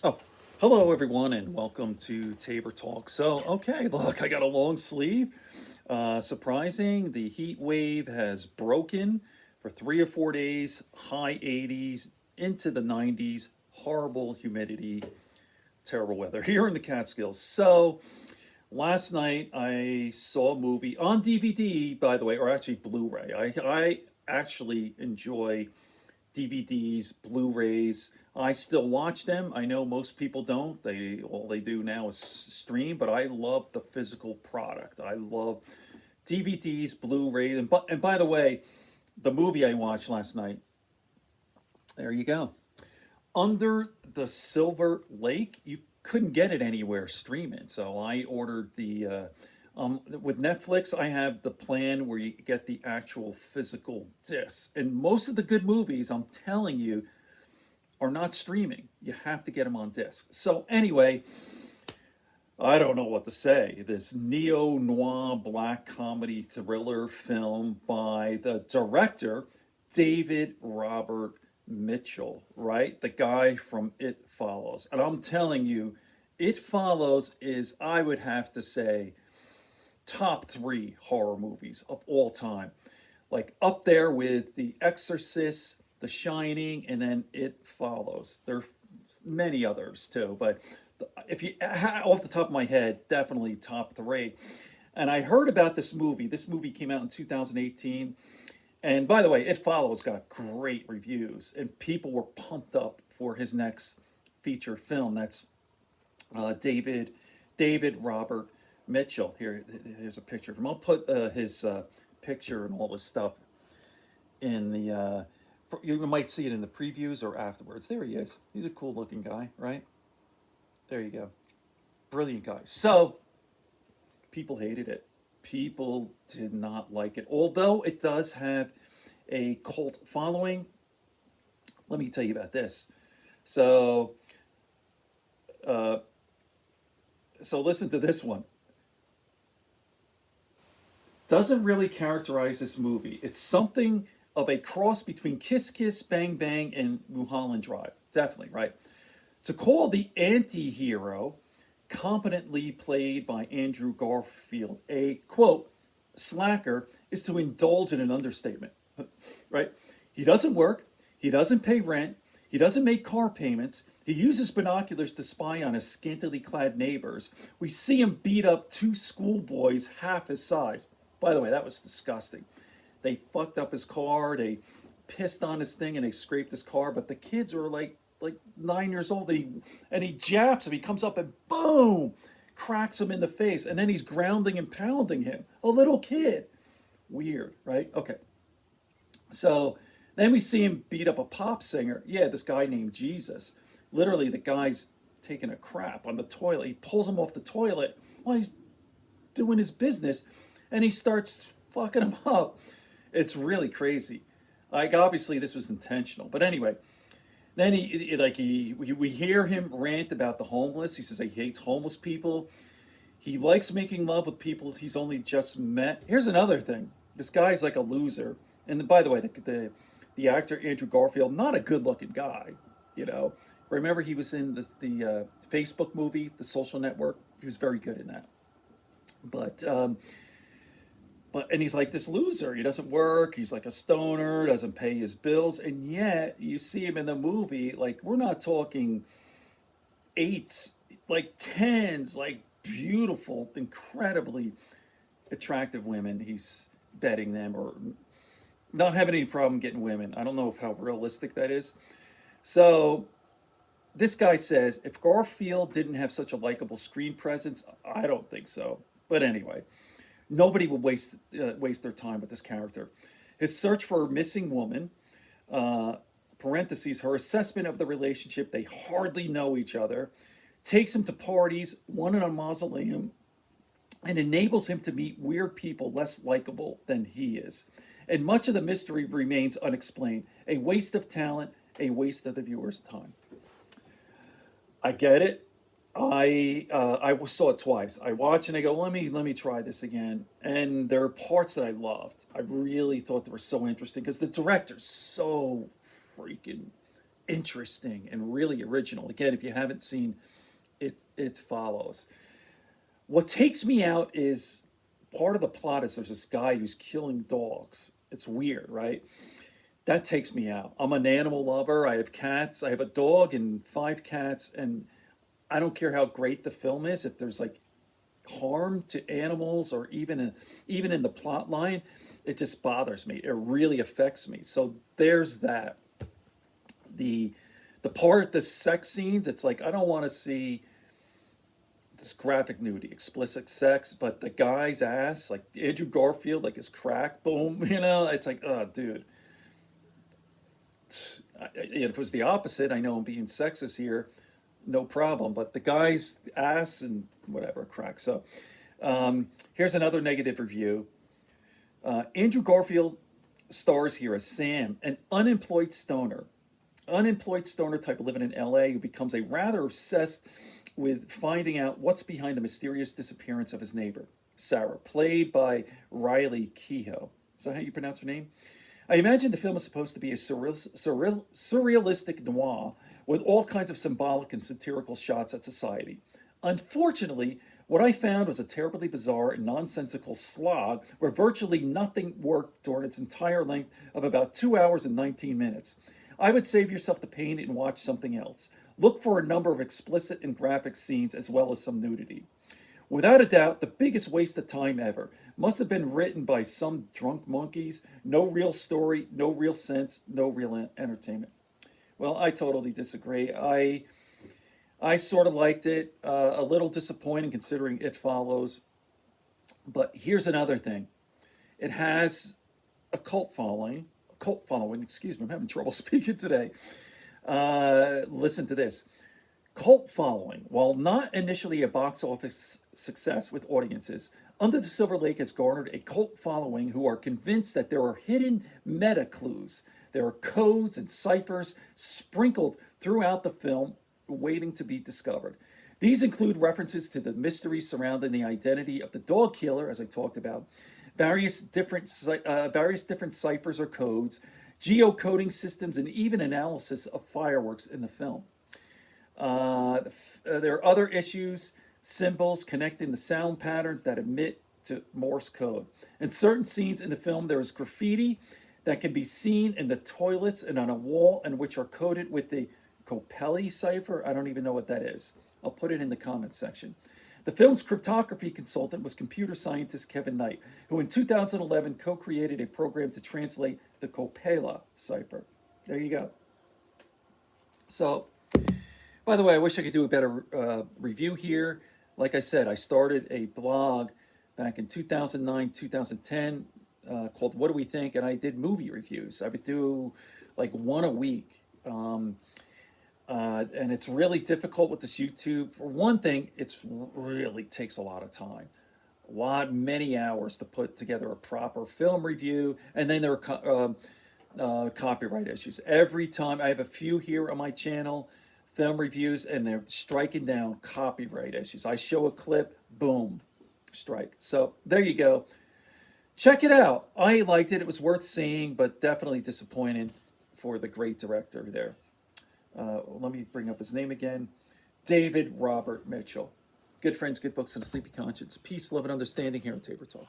Oh, hello everyone, and welcome to Tabor Talk. Okay, look, I got a long sleeve. Surprising, the heat wave has broken for 3 or 4 days, high 80s into the 90s, horrible humidity, terrible weather here in the Catskills. Last night I saw a movie on DVD, by the way, or actually Blu-ray. I actually enjoy DVDs, Blu-rays. I still watch them. I know most people don't. They all they do now is stream, but I love the physical product. I love DVDs, Blu-rays, and by the way, the movie I watched last night. There you go. Under the Silver Lake. You couldn't get it anywhere streaming, so I ordered the. With Netflix, I have the plan where you get the actual physical disc, and most of the good movies, I'm telling you, are not streaming. You have to get them on disc. So anyway, I don't know what to say. This neo noir black comedy thriller film by the director David Robert Mitchell, right? The guy from It Follows. And I'm telling you, It Follows is, I would have to say, top three horror movies of all time. Like up there with The Exorcist, The Shining, and then It Follows. There are many others too, but if you off the top of my head, definitely top three. And I heard about this movie. This movie came out in 2018. And by the way, It Follows got great reviews, and people were pumped up for his next feature film. That's David Robert Mitchell. Here's a picture of him. I'll put his picture and all this stuff in the. You might see it in the previews or afterwards. There he is. He's a cool looking guy, right? There you go. Brilliant guy. So people hated it. People did not like it. Although it does have a cult following. Let me tell you about this. So, uh, so listen to this one. Doesn't really characterize this movie. It's something of a cross between Kiss Kiss Bang Bang and Mulholland Drive. Definitely, right? To call the anti hero, competently played by Andrew Garfield, a quote, slacker, is to indulge in an understatement, right? He doesn't work, he doesn't pay rent, he doesn't make car payments, he uses binoculars to spy on his scantily clad neighbors. We see him beat up two schoolboys half his size. By the way, that was disgusting. They fucked up his car, they pissed on his thing, and they scraped his car, but the kids were like 9 years old, and he japs him. He comes up and boom, cracks him in the face, and then he's grounding and pounding him. A little kid. Weird, right? Okay. So then we see him beat up a pop singer. Yeah, this guy named Jesus. Literally, the guy's taking a crap on the toilet. He pulls him off the toilet while he's doing his business, and he starts fucking him up. It's really crazy. Like, obviously, this was intentional. But anyway, then we hear him rant about the homeless. He says he hates homeless people. He likes making love with people he's only just met. Here's another thing. This guy's like a loser. And by the way, the actor Andrew Garfield, not a good looking guy. You know, remember he was in the Facebook movie, The Social Network. He was very good in that. But and he's like this loser. He doesn't work. He's like a stoner. Doesn't pay his bills. And yet you see him in the movie. Like, we're not talking eights, like tens, like beautiful, incredibly attractive women. He's betting them or not having any problem getting women. I don't know how realistic that is. So this guy says if Garfield didn't have such a likable screen presence, I don't think so. But anyway, nobody would waste their time with this character. His search for a missing woman, parentheses, her assessment of the relationship, they hardly know each other, takes him to parties, one in a mausoleum, and enables him to meet weird people less likable than he is. And much of the mystery remains unexplained. A waste of talent, a waste of the viewer's time. I get it. I saw it twice. I watch and I go, let me try this again. And there are parts that I loved. I really thought they were so interesting because the director's so freaking interesting and really original. Again, if you haven't seen it, it follows. What takes me out is part of the plot is there's this guy who's killing dogs. It's weird, right? That takes me out. I'm an animal lover. I have cats. I have a dog and 5 cats, and I don't care how great the film is. If there's like harm to animals or even in the plot line, it just bothers me. It really affects me. So there's that. The the sex scenes, it's like I don't want to see this graphic nudity, explicit sex, but the guy's ass, like Andrew Garfield, like his crack, boom, it's like, oh, dude. If it was the opposite, I know I'm being sexist here, no problem. But the guy's ass and whatever, crack. So here's another negative review. Andrew Garfield stars here as Sam, an unemployed stoner type living in LA who becomes a rather obsessed with finding out what's behind the mysterious disappearance of his neighbor, Sarah, played by Riley Keough. Is that how you pronounce her name? I imagine the film is supposed to be a surrealistic noir with all kinds of symbolic and satirical shots at society. Unfortunately, what I found was a terribly bizarre and nonsensical slog where virtually nothing worked during its entire length of about 2 hours and 19 minutes. I would save yourself the pain and watch something else. Look for a number of explicit and graphic scenes as well as some nudity. Without a doubt, the biggest waste of time ever. Must have been written by some drunk monkeys. No real story, no real sense, no real entertainment. Well, I totally disagree. I sort of liked it. A little disappointing considering it follows. But here's another thing. It has a cult following. Excuse me, I'm having trouble speaking today. Listen to this. Cult following. While not initially a box office success with audiences, Under the Silver Lake has garnered a cult following who are convinced that there are hidden meta clues. There are codes and ciphers sprinkled throughout the film waiting to be discovered. These include references to the mystery surrounding the identity of the dog killer, as I talked about, various different ciphers or codes, geocoding systems, and even analysis of fireworks in the film. There are other issues, symbols connecting the sound patterns that emit to Morse code. In certain scenes in the film, there is graffiti that can be seen in the toilets and on a wall, and which are coded with the Copiale cipher. I don't even know what that is. I'll put it in the comments section. The film's cryptography consultant was computer scientist Kevin Knight, who in 2011 co-created a program to translate the Copiale cipher. There you go. So, by the way, I wish I could do a better review here. Like I said, I started a blog back in 2009, 2010 called What Do We Think? And I did movie reviews. I would do like one a week. And it's really difficult with this YouTube. For one thing, it's really takes a lot of time. Many hours to put together a proper film review. And then there are copyright issues. Every time, I have a few here on my channel, film reviews, and they're striking down copyright issues. I show a clip, boom, strike. So there you go. Check it out. I liked it. It was worth seeing, but definitely disappointed for the great director there. Let me bring up his name again. David Robert Mitchell. Good friends, good books, and a sleepy conscience. Peace, love, and understanding here on Tabor Talk.